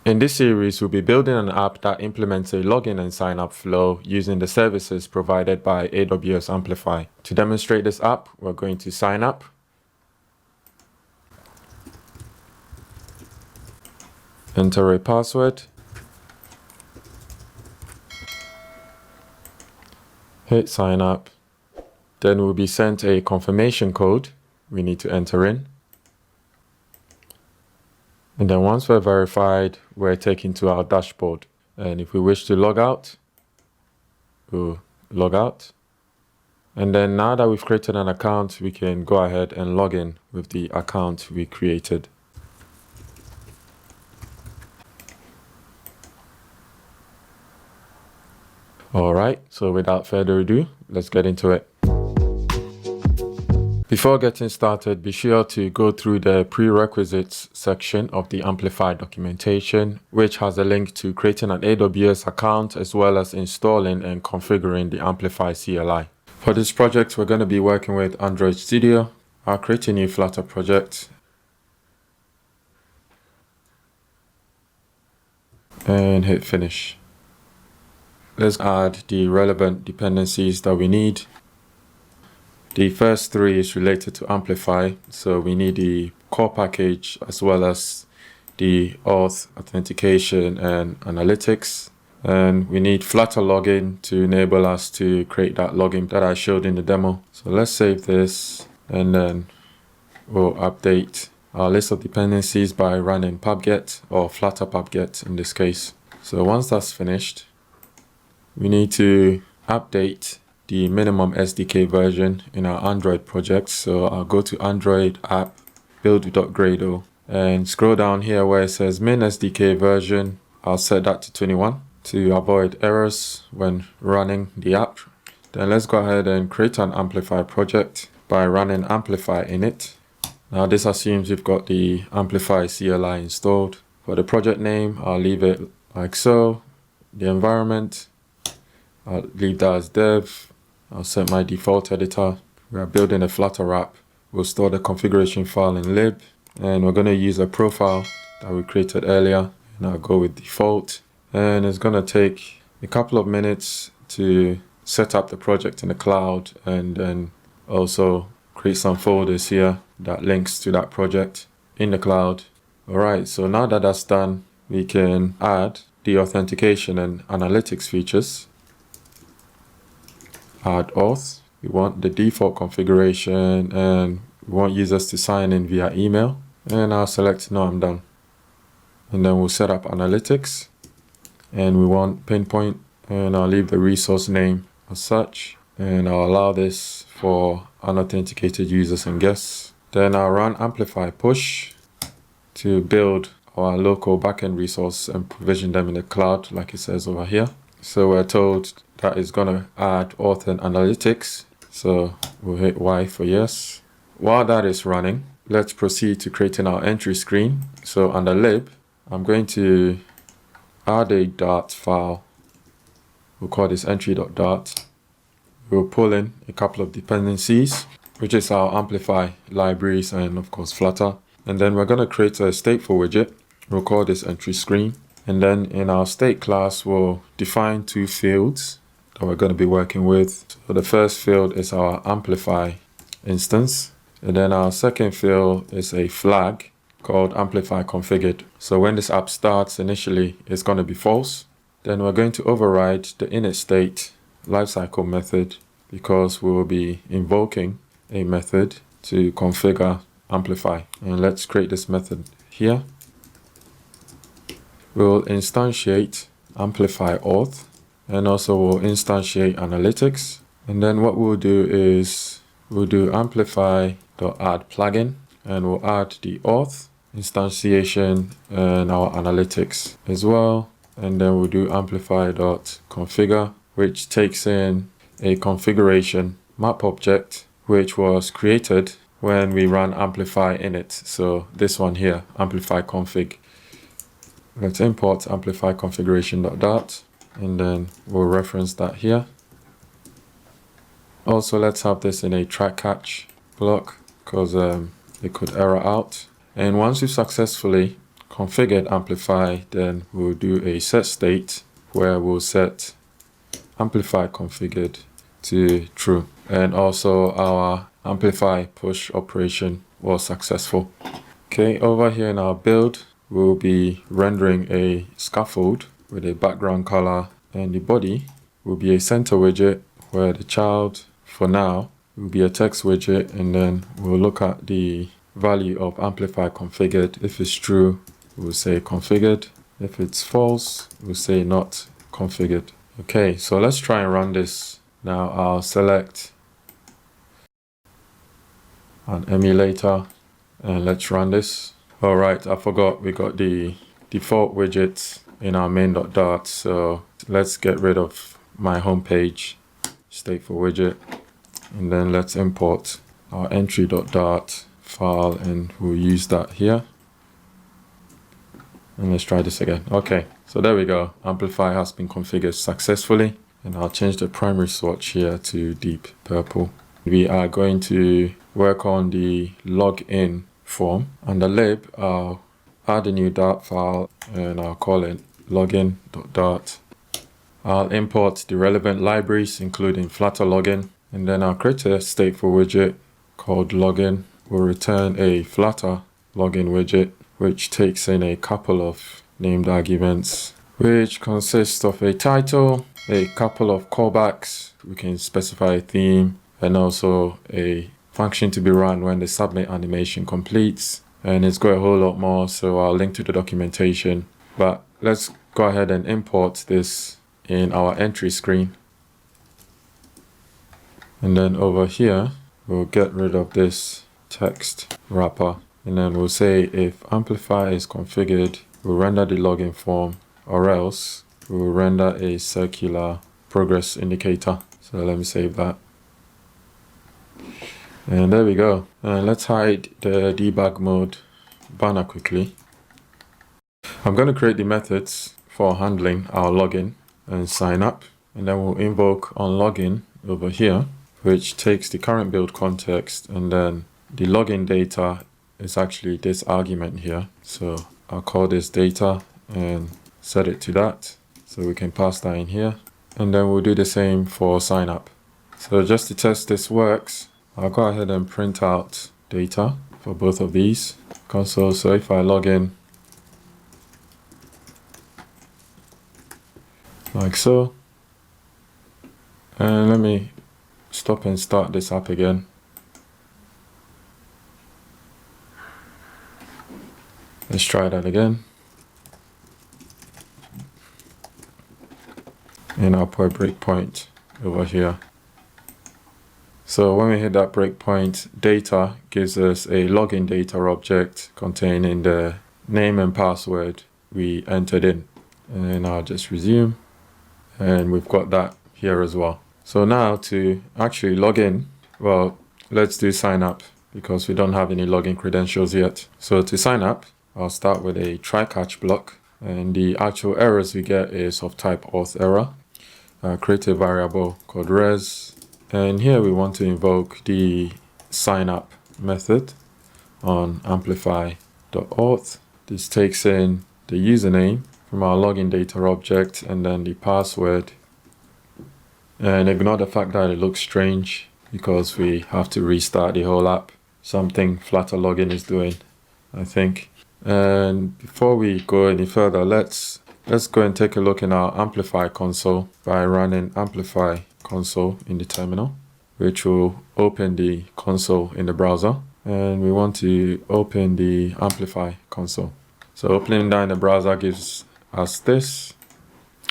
In this series, we'll be building an app that implements a login and sign up flow using the services provided by AWS Amplify. To demonstrate this app, we're going to sign up. Enter a password. Hit sign up. Then we'll be sent a confirmation code we need to enter in. And then once we're verified, we're taken to our dashboard. And if we wish to log out, we'll log out. And then now that we've created an account, we can go ahead and log in with the account we created. All right, so without further ado, let's get into it. Before getting started, be sure to go through the prerequisites section of the Amplify documentation, which has a link to creating an AWS account as well as installing and configuring the Amplify CLI. For this project, we're going to be working with Android Studio. I'll create a new Flutter project and hit finish. Let's add the relevant dependencies that we need. The first three is related to Amplify, so we need the core package as well as the Auth, Authentication and Analytics. And we need Flutter login to enable us to create that login that I showed in the demo. So let's save this and then we'll update our list of dependencies by running pubget or Flutter pubget in this case. So once that's finished, we need to update the minimum SDK version in our Android project. So I'll go to Android app, build.gradle, and scroll down here where it says min SDK version. I'll set that to 21 to avoid errors when running the app. Then let's go ahead and create an Amplify project by running Amplify init. Now this assumes we've got the Amplify CLI installed. For the project name, I'll leave it like so. The environment, I'll leave that as dev. I'll set my default editor. We are building a Flutter app. We'll store the configuration file in lib, and we're going to use a profile that we created earlier. And I'll go with default. And it's going to take a couple of minutes to set up the project in the cloud and then also create some folders here that links to that project in the cloud. All right, so now that that's done, we can add the authentication and analytics features. Add auth. We want the default configuration and we want users to sign in via email. And I'll select no, I'm done. And then we'll set up analytics and we want pinpoint, and I'll leave the resource name as such. And I'll allow this for unauthenticated users and guests. Then I'll run Amplify push to build our local backend resource and provision them in the cloud like it says over here. So we're told that is going to add Auth and Analytics. So we'll hit Y for yes. While that is running, let's proceed to creating our entry screen. So under lib, I'm going to add a Dart file. We'll call this entry.dart. We'll pull in a couple of dependencies, which is our Amplify libraries and of course Flutter. And then we're going to create a stateful widget. We'll call this EntryScreen. And then in our state class, we'll define two fields that we're going to be working with. So the first field is our Amplify instance. And then our second field is a flag called Amplify configured. So when this app starts initially, it's going to be false. Then we're going to override the init state lifecycle method because we will be invoking a method to configure Amplify. And let's create this method here. We'll instantiate Amplify Auth and also we'll instantiate Analytics. And then what we'll do is we'll do amplify.add plugin and we'll add the Auth instantiation and our Analytics as well. And then we'll do amplify.configure, which takes in a configuration map object, which was created when we ran Amplify init. So this one here, Amplify config. Let's import amplify configuration.dart and then we'll reference that here. Also, let's have this in a try catch block because it could error out. And once we've successfully configured Amplify, then we'll do a set state where we'll set Amplify configured to true. And also our Amplify push operation was successful. Okay, over here in our build, we'll be rendering a scaffold with a background color, and the body will be a center widget where the child for now will be a text widget, and then we'll look at the value of Amplify configured. If it's true, we'll say configured. If it's false, we'll say not configured. Okay, so let's try and run this. Now I'll select an emulator and let's run this. All right, I forgot we got the default widgets in our main.dart. So let's get rid of my home page stateful widget, and then let's import our entry.dart file, and we'll use that here. And let's try this again. Okay, so there we go. Amplify has been configured successfully, and I'll change the primary swatch here to deep purple. We are going to work on the login form. Under lib, I'll add a new Dart file and I'll call it login.dart. I'll import the relevant libraries, including Flutter login, and then I'll create a stateful widget called login. We'll return a Flutter login widget, which takes in a couple of named arguments, which consists of a title, a couple of callbacks. We can specify a theme, and also a function to be run when the submit animation completes. And it's got a whole lot more, so I'll link to the documentation. But let's go ahead and import this in our entry screen. And then over here, we'll get rid of this text wrapper. And then we'll say if Amplify is configured, we'll render the login form, or else we'll render a circular progress indicator. So let me save that. And there we go. Let's hide the debug mode banner quickly. I'm going to create the methods for handling our login and sign up. And then we'll invoke on login over here, which takes the current build context, and then the login data is actually this argument here. So I'll call this data and set it to that. So we can pass that in here. And then we'll do the same for sign up. So just to test this works, I'll go ahead and print out data for both of these console. So if I log in like so, and let me stop and start this up again. Let's try that again. And I'll put a breakpoint over here. So when we hit that breakpoint, data gives us a login data object containing the name and password we entered in. And I'll just resume. And we've got that here as well. So now to actually log in, well, let's do sign up because we don't have any login credentials yet. So to sign up, I'll start with a try catch block, and the actual errors we get is of type AuthError. Create a variable called res, and here we want to invoke the sign up method on amplify.auth. This takes in the username from our login data object and then the password. And ignore the fact that it looks strange because we have to restart the whole app. Something Flutter login is doing, I think. And before we go any further, let's go and take a look in our Amplify console by running Amplify console in the terminal, which will open the console in the browser. And we want to open the Amplify console. So opening that in the browser gives us this,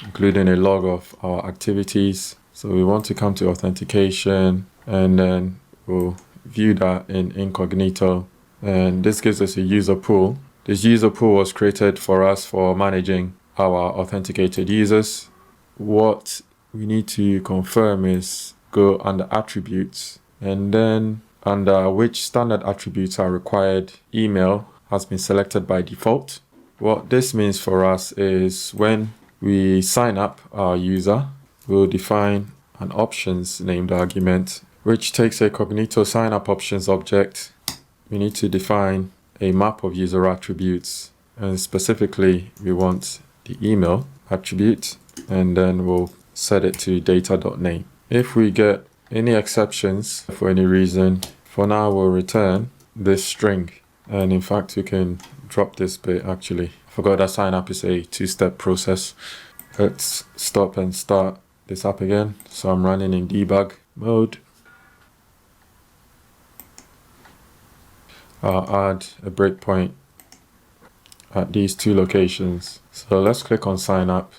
including a log of our activities. So we want to come to authentication, and then we'll view that in incognito. And this gives us a user pool. This user pool was created for us for managing our authenticated users. What we need to confirm is go under attributes, and then under which standard attributes are required, email has been selected by default. What this means for us is when we sign up our user, we'll define an options named argument, which takes a cognito sign up options object. We need to define a map of user attributes, and specifically we want the email attribute, and then we'll set it to data.name. If we get any exceptions for any reason, for now we'll return this string. And in fact, you can drop this bit actually. I forgot that sign up is a two-step process. Let's stop and start this up again. So I'm running in debug mode. I'll add a breakpoint at these two locations. So let's click on sign up,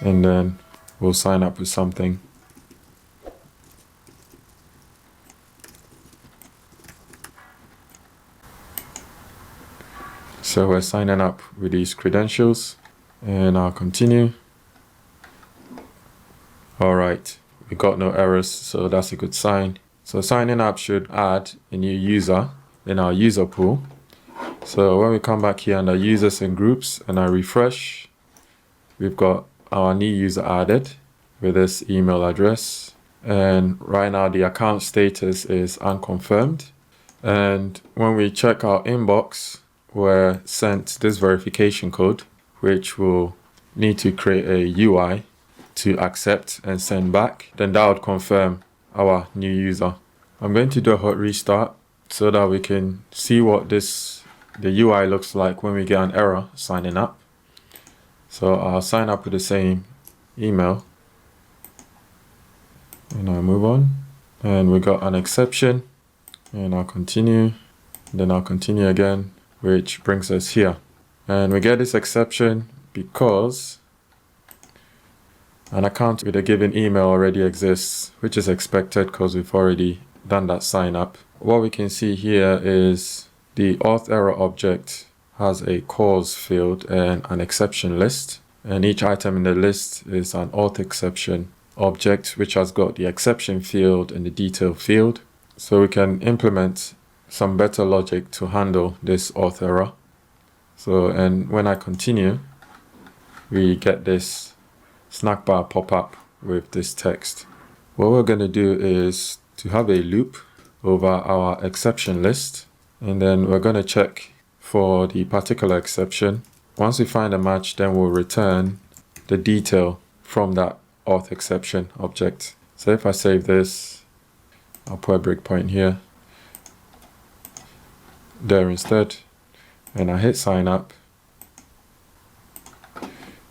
and then we'll sign up with something. So we're signing up with these credentials, and I'll continue. All right, we got no errors, so that's a good sign. So signing up should add a new user in our user pool. So when we come back here under users and groups and I refresh, we've got our new user added with this email address. And right now the account status is unconfirmed. And when we check our inbox, we're sent this verification code, which will need to create a UI to accept and send back. Then that would confirm our new user. I'm going to do a hot restart so that we can see what the UI looks like when we get an error signing up. So I'll sign up with the same email and I'll move on, and we got an exception, and I'll continue, then I'll continue again, which brings us here. And we get this exception because an account with a given email already exists, which is expected because we've already done that sign up. What we can see here is the AuthError object has a cause field and an exception list, and each item in the list is an auth exception object which has got the exception field and the detail field. So we can implement some better logic to handle this AuthError. So, and when I continue, we get this snack bar pop up with this text. What we're going to do is to have a loop over our exception list, and then we're going to check for the particular exception. Once we find a match, then we'll return the detail from that auth exception object. So if I save this, I'll put a breakpoint here, there instead, and I hit sign up,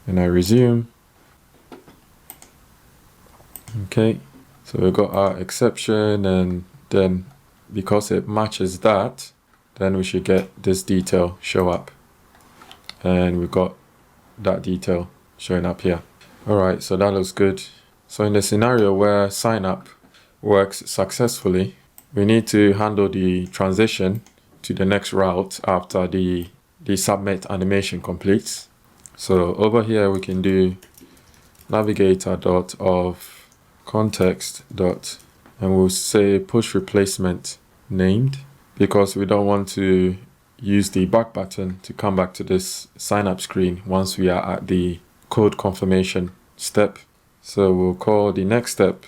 and I resume. Okay, so we've got our exception, and then because it matches that, then we should get this detail show up, and we've got that detail showing up here. All right, so that looks good. So in the scenario where sign up works successfully, we need to handle the transition to the next route after the submit animation completes. So over here we can do navigator.of context dot, and we'll say push replacement named, because we don't want to use the back button to come back to this sign up screen once we are at the code confirmation step. So we'll call the next step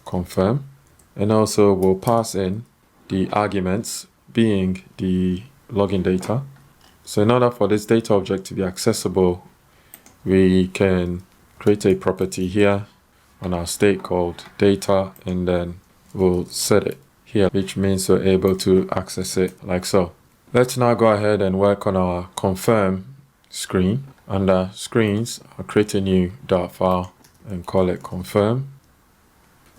confirm, and also we'll pass in the arguments being the login data. So in order for this data object to be accessible, we can create a property here on our state called data, and then we'll set it here, which means we're able to access it like so. Let's now go ahead and work on our confirm screen. Under screens, I'll create a new Dart file and call it confirm.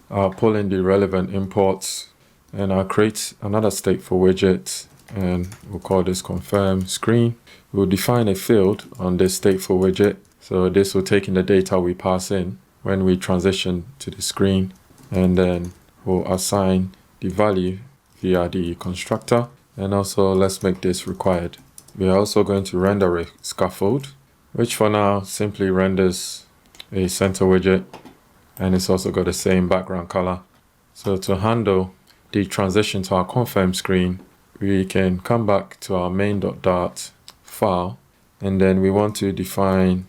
I'll pull in the relevant imports, and I'll create another stateful widget, and we'll call this confirm screen. We'll define a field on this stateful widget. So this will take in the data we pass in when we transition to the screen, and then we'll assign the value via the constructor. And also let's make this required. We are also going to render a scaffold, which for now simply renders a center widget, and it's also got the same background color. So to handle the transition to our confirm screen, we can come back to our main.dart file, and then we want to define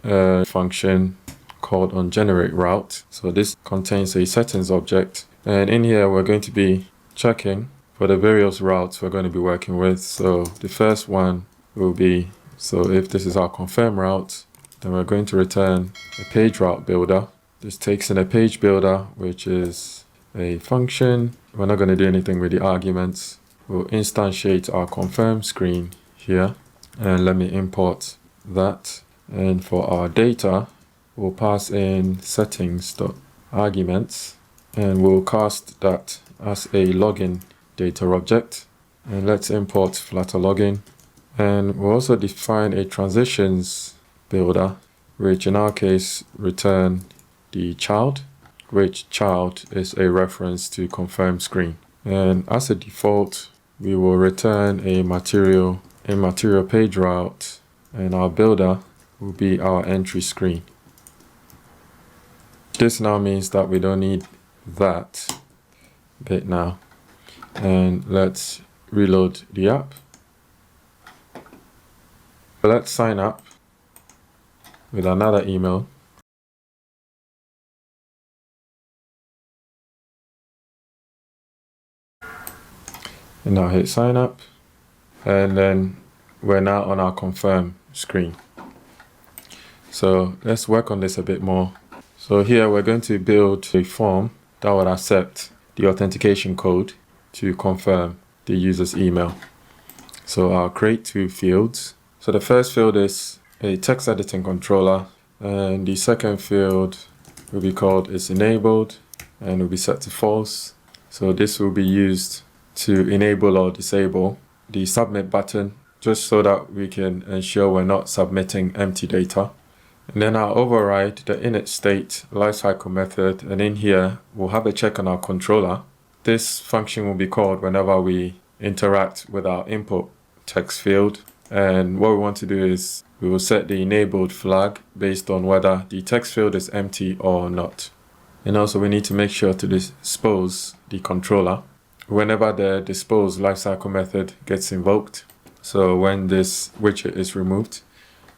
a function called onGenerateRoute. So this contains a settings object, and in here we're going to be checking for for the various routes we're going to be working with. So the first one will be, so if this is our confirm route, then we're going to return a page route builder. This takes in a page builder, which is a function. We're not going to do anything with the arguments. We'll instantiate our confirm screen here, and let me import that. And for our data, we'll pass in settings.arguments, and we'll cast that as a login data object. And let's import Flutter login. And we'll also define a transitions builder, which in our case return the child, which child is a reference to confirm screen. And as a default, we will return a material page route, and our builder will be our entry screen. This now means that we don't need that bit now. And let's reload the app. Let's sign up with another email. And now hit sign up. And then we're now on our confirm screen. So let's work on this a bit more. So here we're going to build a form that would accept the authentication code to confirm the user's email. So I'll create two fields. So the first field is a text editing controller, and the second field will be called is enabled and will be set to false. So this will be used to enable or disable the submit button, just so that we can ensure we're not submitting empty data. And then I'll override the init state lifecycle method, and in here we'll have a check on our controller. This function will be called whenever we interact with our input text field. And what we want to do is we will set the enabled flag based on whether the text field is empty or not. And also we need to make sure to dispose the controller whenever the dispose lifecycle method gets invoked. So when this widget is removed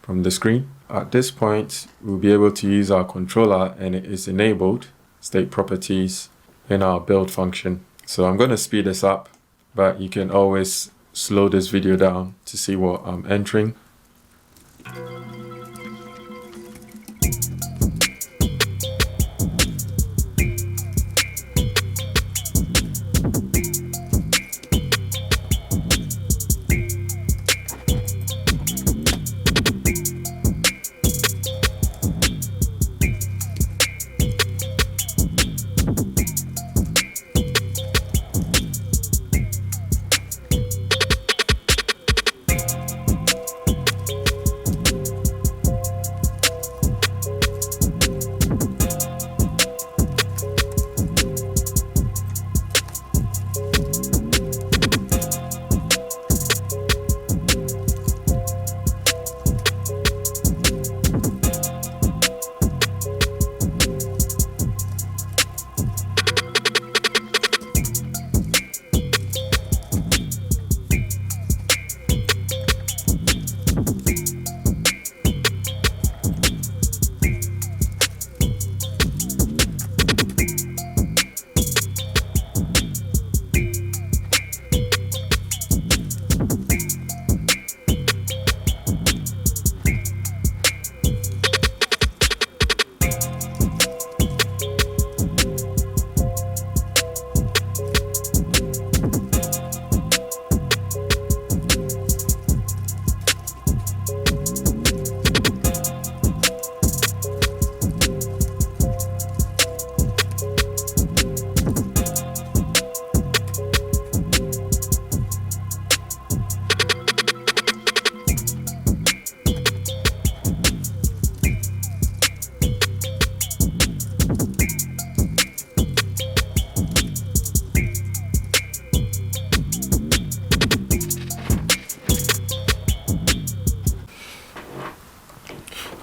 from the screen, at this point we'll be able to use our controller, and it is enabled state properties in our build function. So I'm going to speed this up, but you can always slow this video down to see what I'm entering.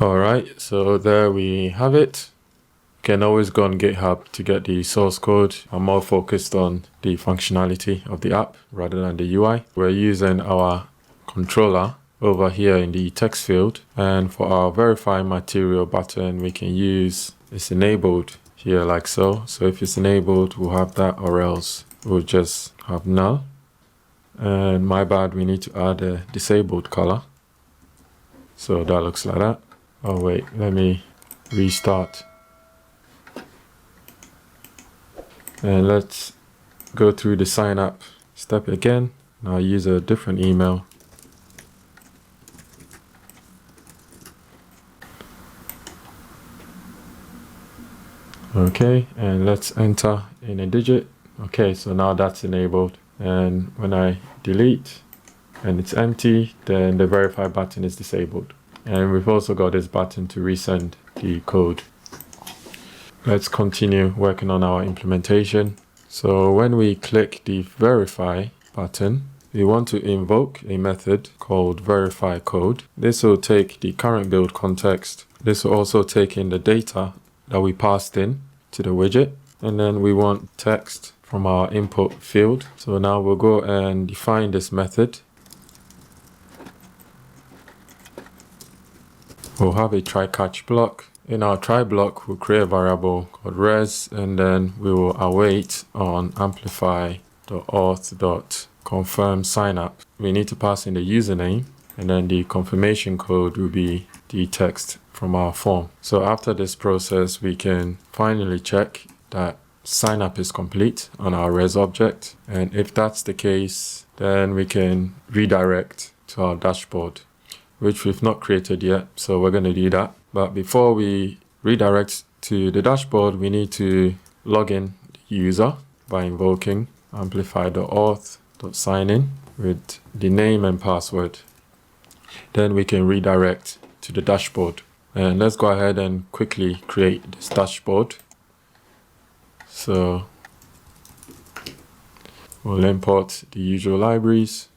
Alright, so there we have it. You can always go on GitHub to get the source code. I'm more focused on the functionality of the app rather than the UI. We're using our controller over here in the text field, and for our verify material button we can use it's enabled here like so. So if it's enabled we'll have that, or else we'll just have null. And my bad, we need to add a disabled color. So that looks like that. Oh wait, let me restart. And let's go through the sign up step again. Now use a different email. Okay, and let's enter in a digit. Okay, so now that's enabled. And when I delete and it's empty, then the verify button is disabled. And we've also got this button to resend the code. Let's continue working on our implementation. So when we click the verify button, we want to invoke a method called verify code. This will take the current build context. This will also take in the data that we passed in to the widget. And then we want text from our input field. So now we'll go and define this method. We'll have a try catch block. In our try block, we'll create a variable called res, and then we will await on amplify.auth.confirm signup. We need to pass in the username, and then the confirmation code will be the text from our form. So after this process, we can finally check that signup is complete on our res object. And if that's the case, then we can redirect to our dashboard, which we've not created yet. So we're going to do that. But before we redirect to the dashboard, we need to log in the user by invoking amplify.auth.signin with the name and password. Then we can redirect to the dashboard. And let's go ahead and quickly create this dashboard. So we'll import the usual libraries.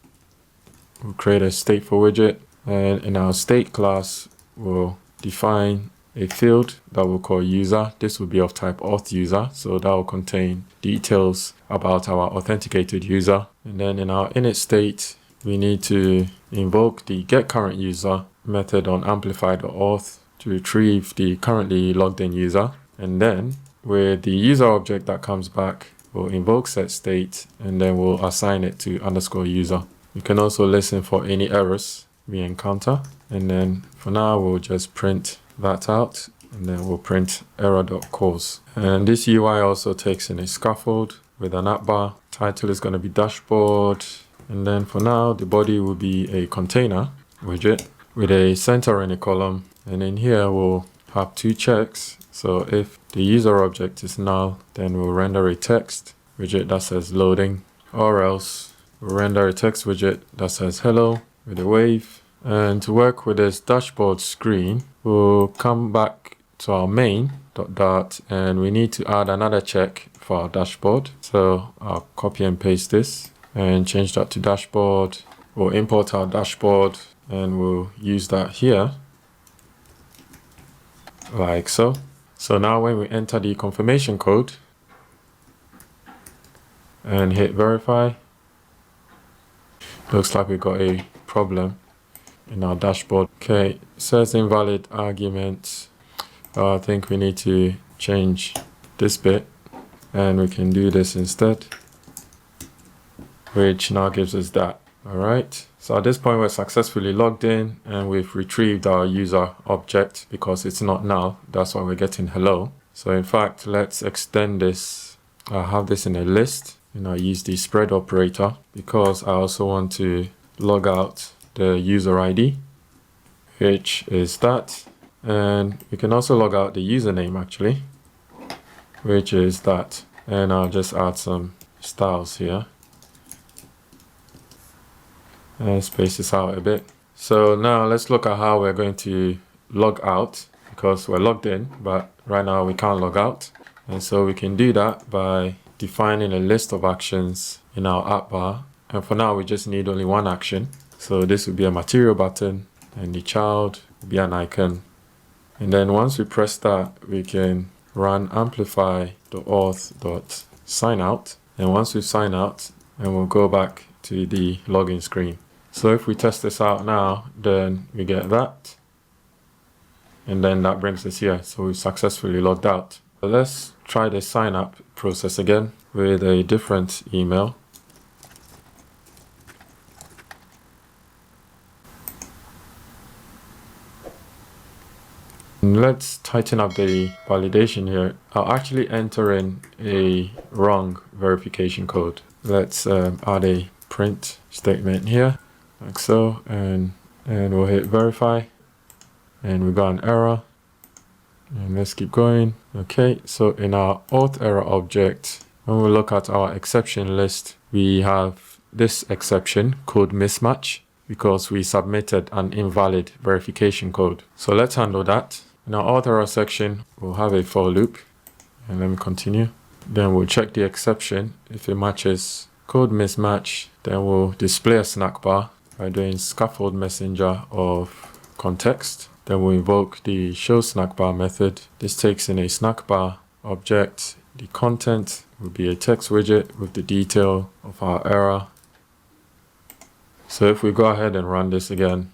We'll create a stateful widget. And in our state class, we'll define a field that we'll call user. This will be of type auth user. So that will contain details about our authenticated user. And then in our init state, we need to invoke the getCurrentUser method on amplify.auth to retrieve the currently logged in user. And then with the user object that comes back, we'll invoke setState, and then we'll assign it to _user. You can also listen for any errors we encounter. And then for now, we'll just print that out, and then we'll print error.cause. And this UI also takes in a scaffold with an app bar. Title is going to be dashboard. And then for now, the body will be a container widget with a center in a column. And in here, we'll have two checks. So if the user object is null, then we'll render a text widget that says loading, or else we'll render a text widget that says hello with a wave. And to work with this dashboard screen, we'll come back to our main.dart, and we need to add another check for our dashboard. So I'll copy and paste this and change that to dashboard. We'll import our dashboard and we'll use that here like so. So now when we enter the confirmation code and hit verify, looks like we got a problem in our dashboard. Okay, it says invalid arguments. I think we need to change this bit, and we can do this instead, which now gives us that. All right, so at this point we're successfully logged in and we've retrieved our user object because it's not null. That's why we're getting hello. So in fact, let's extend this. I'll have this in a list, and I'll use the spread operator because I also want to log out the user ID, which is that. And we can also log out the username actually, which is that. And I'll just add some styles here. And space this out a bit. So now let's look at how we're going to log out, because we're logged in, but right now we can't log out. And so we can do that by defining a list of actions in our app bar. And for now, we just need only one action. So this will be a material button, and the child will be an icon. And then once we press that, we can run amplify.auth.signout. And once we sign out, and we'll go back to the login screen. So if we test this out now, then we get that. And then that brings us here. So we've successfully logged out. So let's try the sign up process again with a different email. Let's tighten up the validation here. I'll actually enter in a wrong verification code. Let's add a print statement here, like so, and we'll hit verify, and we got an error. And let's keep going. Okay, so in our AuthError object, when we look at our exception list, we have this exception, code mismatch, because we submitted an invalid verification code. So let's handle that. In our AuthError section, we'll have a for loop, and let me continue. Then we'll check the exception. If it matches code mismatch, then we'll display a snack bar by doing scaffold messenger of context. Then we'll invoke the show snack bar method. This takes in a snack bar object. The content will be a text widget with the detail of our error. So if we go ahead and run this again,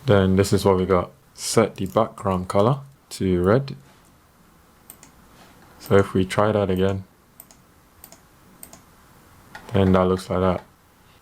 then this is what we got. Set the background color to red. So if we try that again, then that looks like that.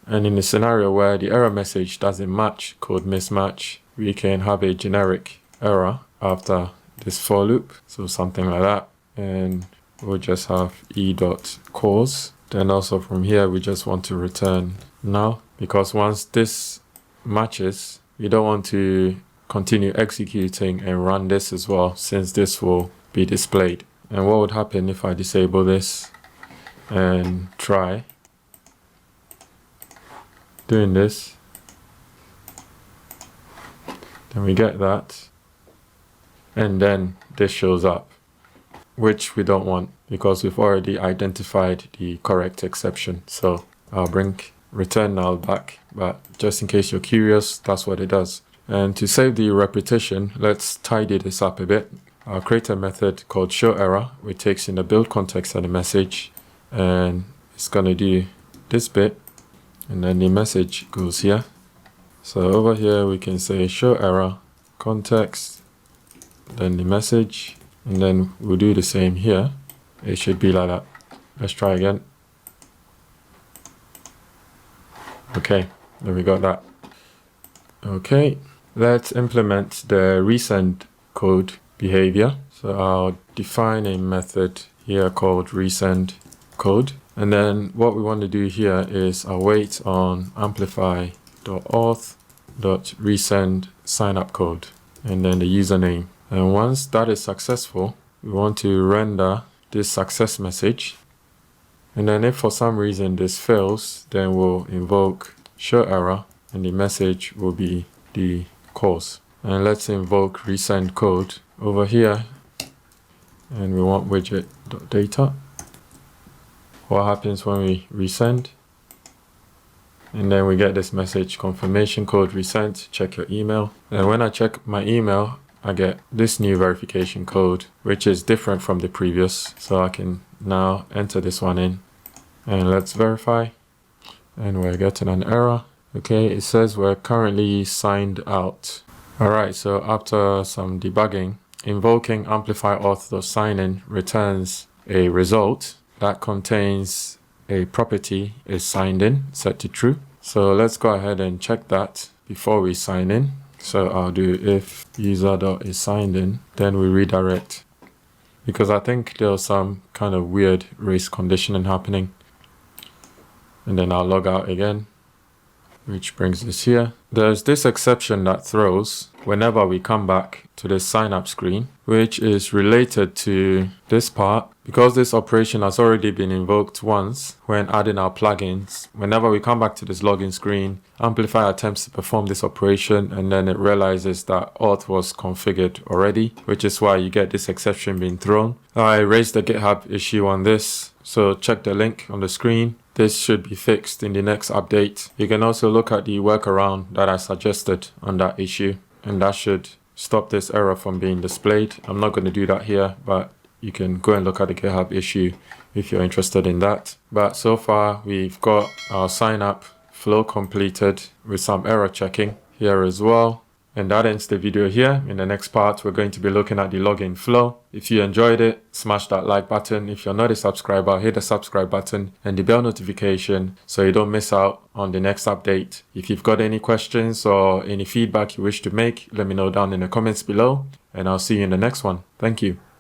And in the scenario where the error message doesn't match code mismatch, we can have a generic error after this for loop. So something like that. And we'll just have e.cause. Then also from here, we just want to return null, because once this matches, we don't want to continue executing and run this as well, since this will be displayed. And what would happen if I disable this and try doing this? Then we get that, and then this shows up, which we don't want because we've already identified the correct exception. So I'll bring return null back, but just in case you're curious, that's what it does. And to save the repetition, let's tidy this up a bit. I'll create a method called showError, which takes in the build context of the message, and it's going to do this bit, and then the message goes here. So over here we can say showError context, then the message, and then we'll do the same here. It should be like that. Let's try again. Okay, then we got that. Okay, let's implement the resend code behavior. So I'll define a method here called resend code. And then what we want to do here is await on amplify.auth.resend signup code, and then the username. And once that is successful, we want to render this success message. And then if for some reason this fails, then we'll invoke showError, and the message will be the cause. And let's invoke resend code over here, and we want widget.data. What happens when we resend? And then we get this message, confirmation code resent, check your email. And when I check my email, I get this new verification code, which is different from the previous. So I can now enter this one in, and let's verify. And we're getting an error. Okay, it says we're currently signed out. Alright, so after some debugging, invoking amplify auth.signin returns a result that contains a property is signed in, set to true. So let's go ahead and check that before we sign in. So I'll do if user.isSignedIn, then we redirect, because I think there's some kind of weird race conditioning happening. And then I'll log out again, which brings us here. There's this exception that throws whenever we come back to the sign up screen, which is related to this part. Because this operation has already been invoked once when adding our plugins, whenever we come back to this login screen, Amplify attempts to perform this operation, and then it realizes that auth was configured already, which is why you get this exception being thrown. I raised a GitHub issue on this, so check the link on the screen. This should be fixed in the next update. You can also look at the workaround that I suggested on that issue, and that should stop this error from being displayed. I'm not going to do that here, but you can go and look at the GitHub issue if you're interested in that. But so far, we've got our sign up flow completed with some error checking here as well. And that ends the video here. In the next part, we're going to be looking at the login flow. If you enjoyed it, smash that like button. If you're not a subscriber, hit the subscribe button and the bell notification so you don't miss out on the next update. If you've got any questions or any feedback you wish to make, let me know down in the comments below, and I'll see you in the next one. Thank you.